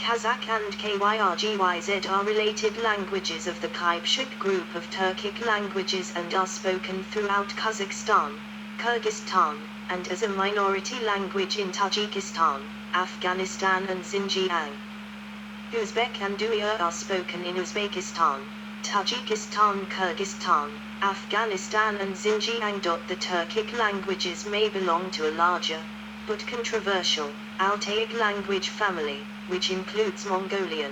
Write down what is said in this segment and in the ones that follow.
Kazakh and Kyrgyz are related languages of the Kypchak group of Turkic languages and are spoken throughout Kazakhstan, Kyrgyzstan, and as a minority language in Tajikistan, Afghanistan and Xinjiang. Uzbek and Uyghur are spoken in Uzbekistan, Tajikistan, Kyrgyzstan, Afghanistan and Xinjiang. The Turkic languages may belong to a larger, but controversial, Altaic language family, which includes Mongolian.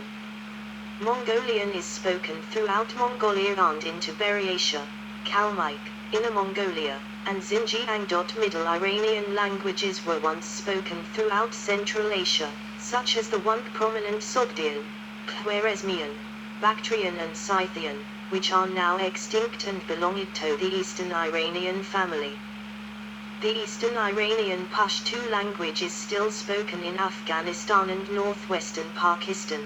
Mongolian is spoken throughout Mongolia and into Buryatia, Kalmyk, Inner Mongolia, and Xinjiang. Middle Iranian languages were once spoken throughout Central Asia, such as the once prominent Sogdian, Khwarezmian, Bactrian and Scythian, which are now extinct and belonged to the Eastern Iranian family. The Eastern Iranian Pashto language is still spoken in Afghanistan and northwestern Pakistan.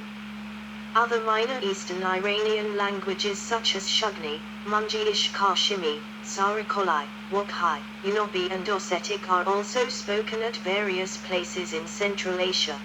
Other minor Eastern Iranian languages such as Shughni, Munji-ish Kashimi, Sarakolai, Wokhai, Unobi and Ossetic are also spoken at various places in Central Asia.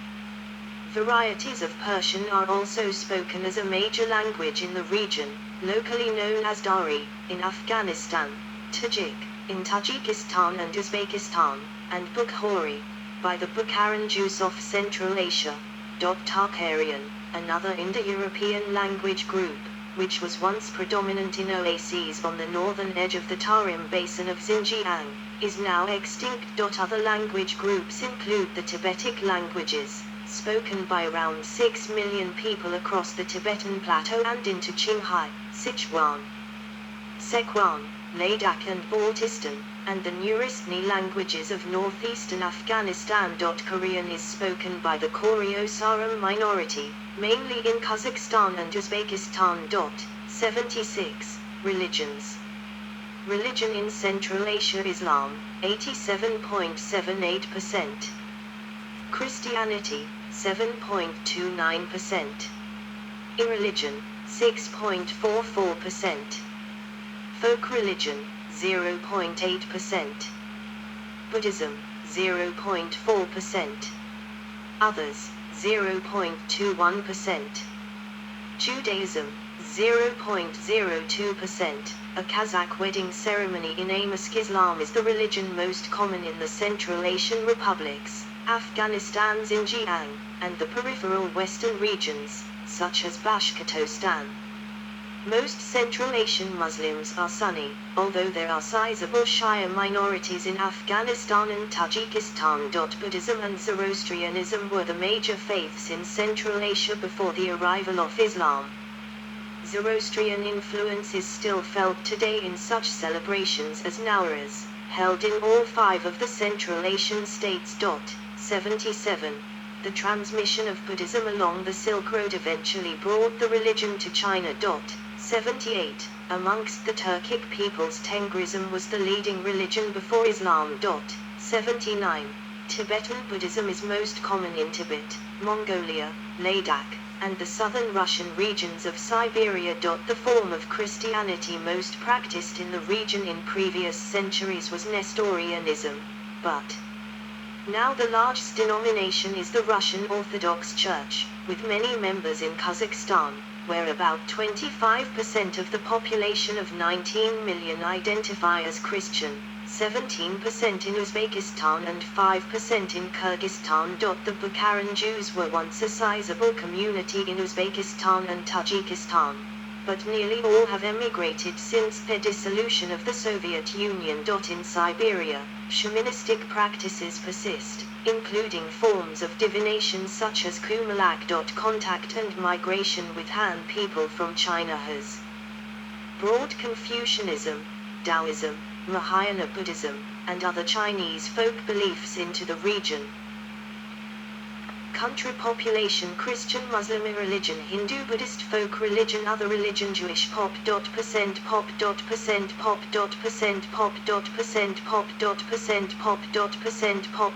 Varieties of Persian are also spoken as a major language in the region, locally known as Dari, in Afghanistan, Tajik, in Tajikistan and Uzbekistan, and Bukhari, by the Bukharan Jews of Central Asia. Tocharian, another Indo-European language group, which was once predominant in oases on the northern edge of the Tarim Basin of Xinjiang, is now extinct. Other language groups include the Tibetic languages, spoken by around 6 million people across the Tibetan Plateau and into Qinghai, Sichuan, Sichuan, Ladakh and Baltistan, and the Nuristani languages of northeastern Afghanistan. Korean is spoken by the Koryo-Saram minority, mainly in Kazakhstan and Uzbekistan. 76. Religions. Religion in Central Asia: Islam, 87.78%. Christianity, 7.29%. Irreligion, 6.44%. Folk religion, 0.8%. Buddhism, 0.4%. Others, 0.21%. Judaism, 0.02%. A Kazakh wedding ceremony in Amursk. Islam is the religion most common in the Central Asian republics, Afghanistan, Xinjiang, and the peripheral western regions, such as Bashkortostan. Most Central Asian Muslims are Sunni, although there are sizable Shia minorities in Afghanistan and Tajikistan. Buddhism and Zoroastrianism were the major faiths in Central Asia before the arrival of Islam. Zoroastrian influence is still felt today in such celebrations as Nowruz, held in all 5 of the Central Asian states. 77. The transmission of Buddhism along the Silk Road eventually brought the religion to China. 78. Amongst the Turkic peoples, Tengrism was the leading religion before Islam. 79. Tibetan Buddhism is most common in Tibet, Mongolia, Ladakh, and the southern Russian regions of Siberia. The form of Christianity most practiced in the region in previous centuries was Nestorianism, but now the largest denomination is the Russian Orthodox Church, with many members in Kazakhstan, where about 25% of the population of 19 million identify as Christian, 17% in Uzbekistan and 5% in Kyrgyzstan. The Bukharan Jews were once a sizable community in Uzbekistan and Tajikistan, but nearly all have emigrated since the dissolution of the Soviet Union. In Siberia, shamanistic practices persist, including forms of divination such as Kumalak. Contact and migration with Han people from China has brought Confucianism, Taoism, Mahayana Buddhism, and other Chinese folk beliefs into the region. Country population: Christian, Muslim, irreligion, Hindu, Buddhist, folk religion, other religion, Jewish. Pop. Percent pop. Percent pop. Percent pop. Percent pop. Percent pop. Percent pop. Percent pop.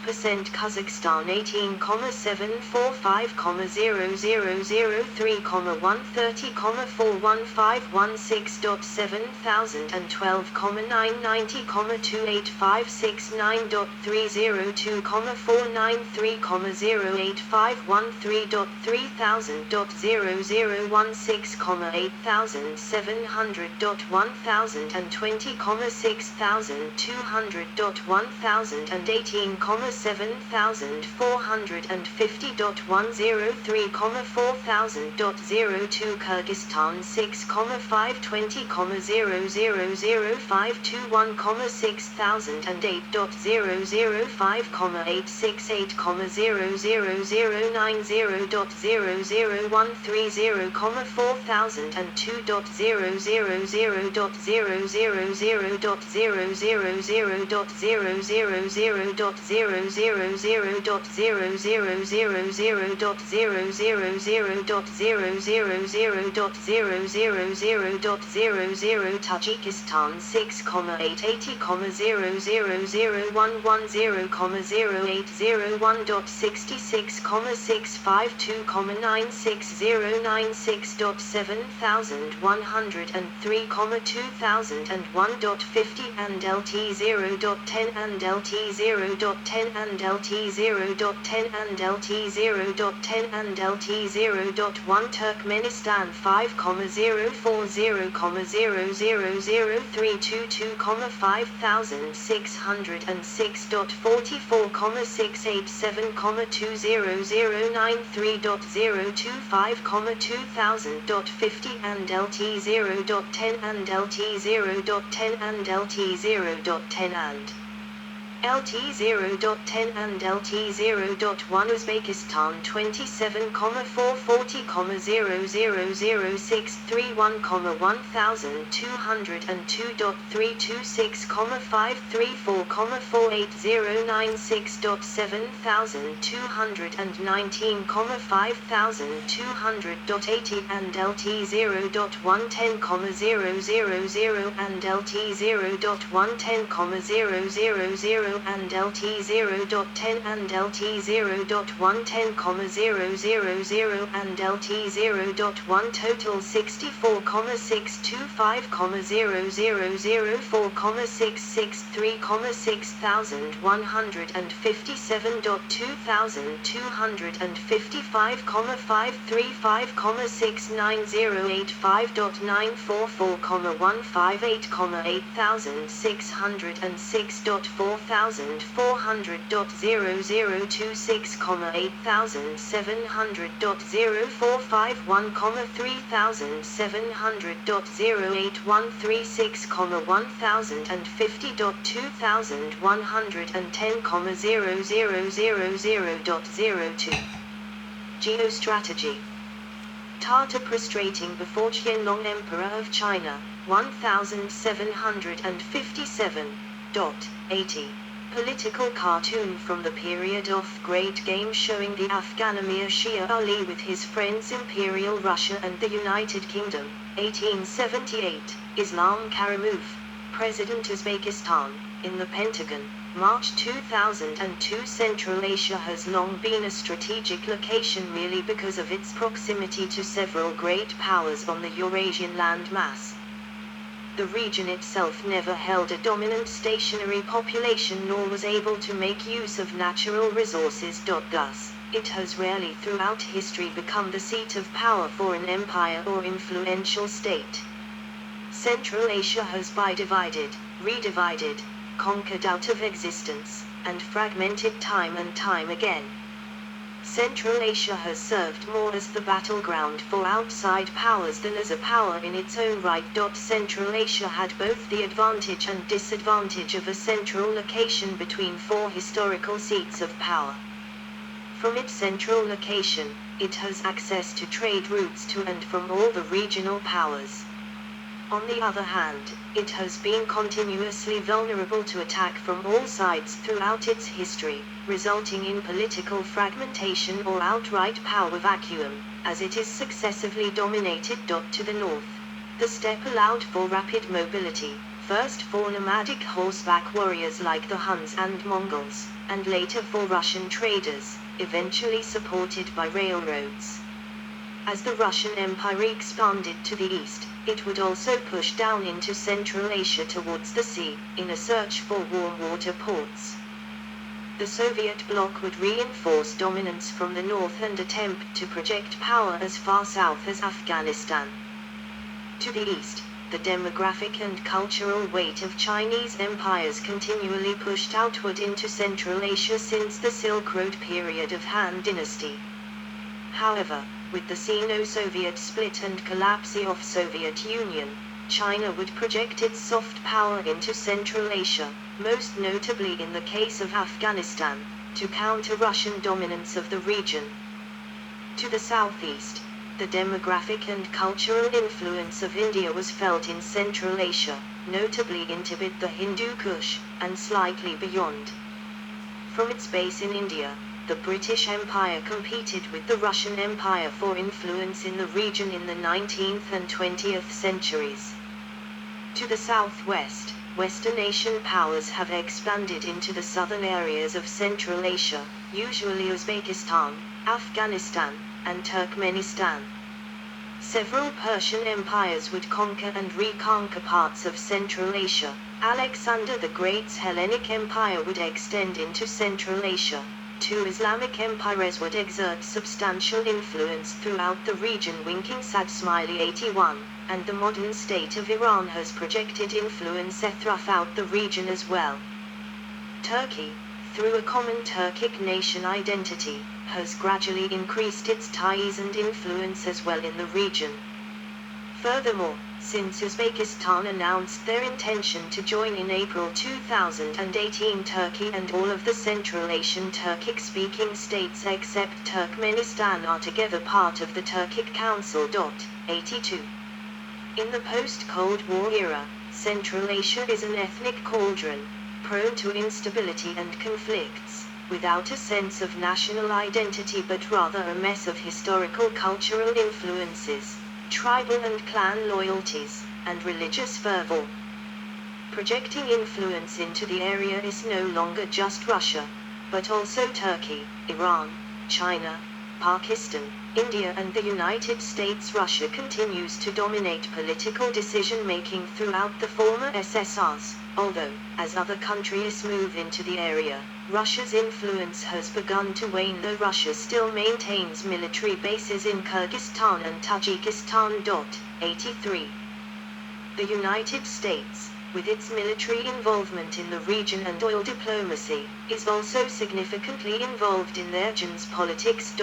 Percent Kazakhstan 18,745,000,3,130,41516.7012,990,28569.302,490 6,000.10,450.1000.003,4000.02 Kyrgyzstan 6,000.000000.00000.00000.000 Tajikistan 6,880,000,000,000,000,000,000,000,000,000,003,2001.50 and LT0.10 and LT0.10 and LT0.10 and LT0.10 and LT0.1 Turkmenistan 5,000,667,687,2009.3.025,2000.50 and LT0.10 and LT0.10 and LT0.10 and LT0.10 and LT0.1 Uzbekistan 27,440,000,202.326,534,809,6.7,219,5280 and LT0.110,000 and LT0.110,000 and LT0.10 and LT0.110,000 and LT0.1 total 64,625,350,690,850.2000,110,000.02 Geostrategy. Tatar prostrating before Qianlong Emperor of China, 1757.80. Political cartoon from the period of Great Game showing the Afghan Emir Shia Ali with his friends Imperial Russia and the United Kingdom, 1878, Islam Karimov, President Uzbekistan, in the Pentagon, March 2002. Central Asia has long been a strategic location merely because of its proximity to several great powers on the Eurasian landmass. The region itself never held a dominant stationary population nor was able to make use of natural resources. Thus, it has rarely throughout history become the seat of power for an empire or influential state. Central Asia has been divided, redivided, conquered out of existence, and fragmented time and time again. Central Asia has served more as the battleground for outside powers than as a power in its own right. Central Asia had both the advantage and disadvantage of a central location between four historical seats of power. From its central location, it has access to trade routes to and from all the regional powers. On the other hand, it has been continuously vulnerable to attack from all sides throughout its history, resulting in political fragmentation or outright power vacuum, as it is successively dominated. To the north, the steppe allowed for rapid mobility, first for nomadic horseback warriors like the Huns and Mongols, and later for Russian traders, eventually supported by railroads. As the Russian Empire expanded to the east, it would also push down into Central Asia towards the sea, in a search for warm water ports. The Soviet bloc would reinforce dominance from the north and attempt to project power as far south as Afghanistan. To the east, the demographic and cultural weight of Chinese empires continually pushed outward into Central Asia since the Silk Road period of Han Dynasty. However, with the Sino-Soviet split and collapse of Soviet Union, China would project its soft power into Central Asia, most notably in the case of Afghanistan, to counter Russian dominance of the region. To the southeast, the demographic and cultural influence of India was felt in Central Asia, notably in Tibet, the Hindu Kush, and slightly beyond. From its base in India, the British Empire competed with the Russian Empire for influence in the region in the 19th and 20th centuries. To the southwest, Western Asian powers have expanded into the southern areas of Central Asia, usually Uzbekistan, Afghanistan, and Turkmenistan. Several Persian empires would conquer and reconquer parts of Central Asia. Alexander the Great's Hellenic Empire would extend into Central Asia. Two Islamic empires would exert substantial influence throughout the region. Winking Sadsmiley 81, and the modern state of Iran has projected influence throughout the region as well. Turkey, through a common Turkic nation identity, has gradually increased its ties and influence as well in the region. Furthermore, since Uzbekistan announced their intention to join in April 2018, Turkey and all of the Central Asian Turkic-speaking states except Turkmenistan are together part of the Turkic Council. 82. In the post-Cold War era, Central Asia is an ethnic cauldron, prone to instability and conflicts, without a sense of national identity but rather a mess of historical cultural influences, tribal and clan loyalties, and religious fervor. Projecting influence into the area is no longer just Russia, but also Turkey, Iran, China, Pakistan, India and the United States. Russia continues to dominate political decision-making throughout the former SSRs, although, as other countries move into the area, Russia's influence has begun to wane, though Russia still maintains military bases in Kyrgyzstan and Tajikistan. 83. The United States, with its military involvement in the region and oil diplomacy, is also significantly involved in the region's politics.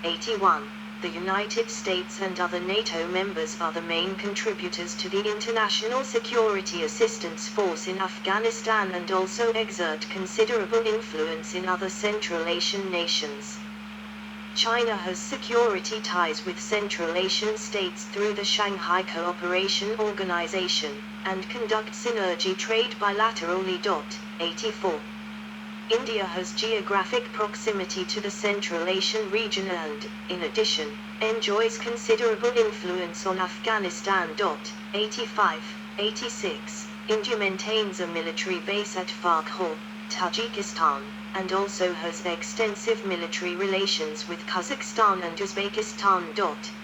81. The United States and other NATO members are the main contributors to the International Security Assistance Force in Afghanistan and also exert considerable influence in other Central Asian nations. China has security ties with Central Asian states through the Shanghai Cooperation Organization, and conducts synergy trade bilaterally. 84. India has geographic proximity to the Central Asian region and, in addition, enjoys considerable influence on Afghanistan. 85. 86. India maintains a military base at Farkhor, Tajikistan, and also has extensive military relations with Kazakhstan and Uzbekistan.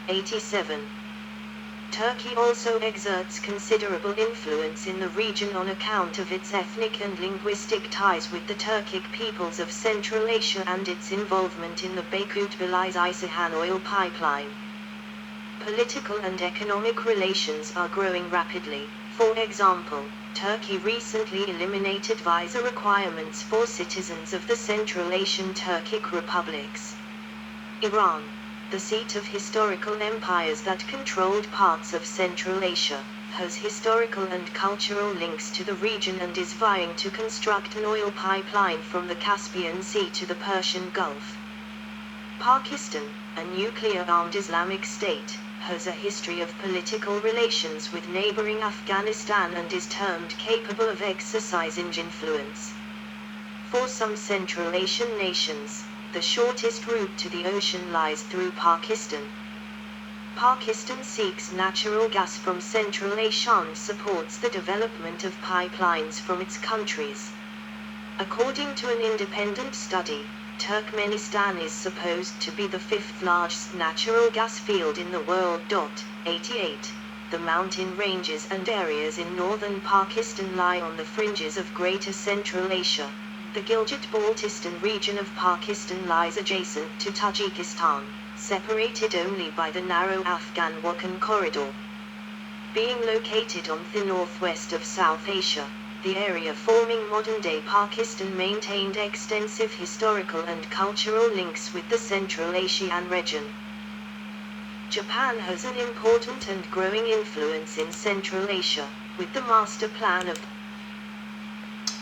87. Turkey also exerts considerable influence in the region on account of its ethnic and linguistic ties with the Turkic peoples of Central Asia and its involvement in the Baku-Tbilisi-Isfahan oil pipeline. Political and economic relations are growing rapidly. For example, Turkey recently eliminated visa requirements for citizens of the Central Asian Turkic republics. Iran, the seat of historical empires that controlled parts of Central Asia, has historical and cultural links to the region and is vying to construct an oil pipeline from the Caspian Sea to the Persian Gulf. Pakistan, a nuclear-armed Islamic state, has a history of political relations with neighboring Afghanistan and is termed capable of exercising influence. For some Central Asian nations, the shortest route to the ocean lies through Pakistan. Pakistan seeks natural gas from Central Asia and supports the development of pipelines from its countries. According to an independent study, Turkmenistan is supposed to be the fifth largest natural gas field in the world. 88. The mountain ranges and areas in northern Pakistan lie on the fringes of Greater Central Asia. The Gilgit-Baltistan region of Pakistan lies adjacent to Tajikistan, separated only by the narrow Afghan-Wakhan corridor. Being located on the northwest of South Asia, the area forming modern-day Pakistan maintained extensive historical and cultural links with the Central Asian region. Japan has an important and growing influence in Central Asia, with the master plan of...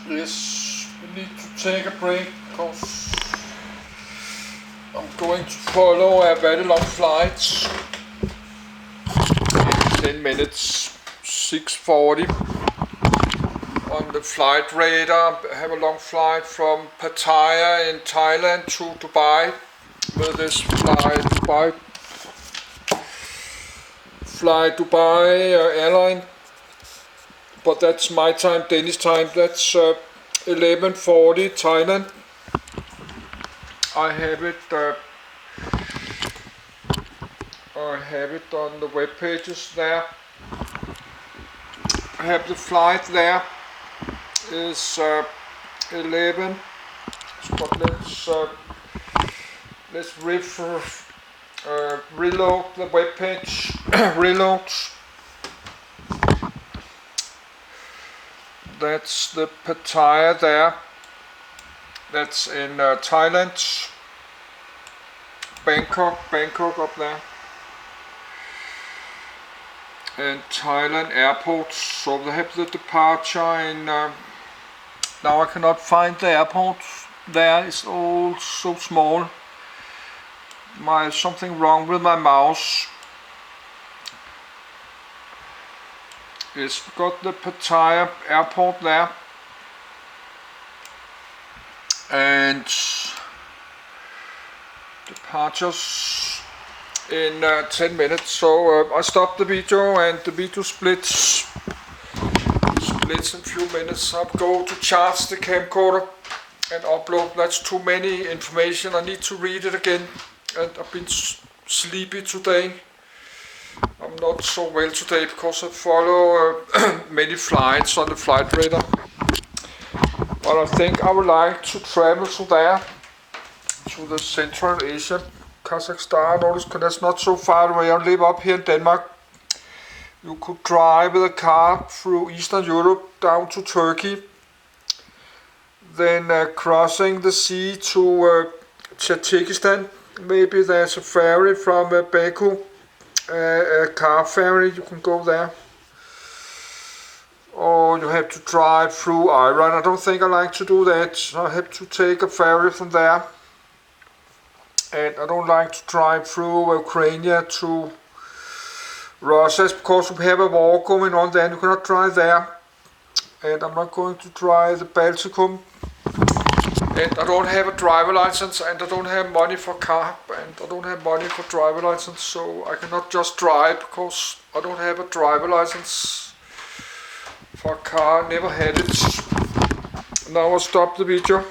Yes, we need to take a break because I'm going to follow a very long flight. In 10 minutes, 6:40 on the flight radar. I have a long flight from Pattaya in Thailand to Dubai with this Fly Dubai airline, but that's my time, Danish time. That's 11:40 Thailand. I have it on the web pages there. I have the flight there is 11. But let's reload the web page. Reload. That's the Pattaya there. That's in Thailand. Bangkok up there. And Thailand airport. So they have the departure in. Now I cannot find the airport. There it's all so small. Something wrong with my mouse. It's got the Pattaya airport there, and departures in 10 minutes. So I stop the video, and the video splits in a few minutes. I'll go to charge the camcorder and upload. That's too many information. I need to read it again, and I've been sleepy today. I'm not so well today because I follow many flights on the flight radar. But I think I would like to travel to there, to the Central Asia, Kazakhstan. That's not so far away. I live up here in Denmark. You could drive with a car through Eastern Europe down to Turkey, then crossing the sea to Tajikistan. Maybe there's a ferry from Baku. A car ferry, you can go there, or you have to drive through Iran. I don't think I like to do that. I have to take a ferry from there, and I don't like to drive through Ukraine to Russia because we have a war going on there and you cannot drive there, and I'm not going to drive the Baltikum. And I don't have a driver license, and I don't have money for car, and I don't have money for driver license, so I cannot just drive because I don't have a driver license for a car. Never had it. Now I'll stop the video.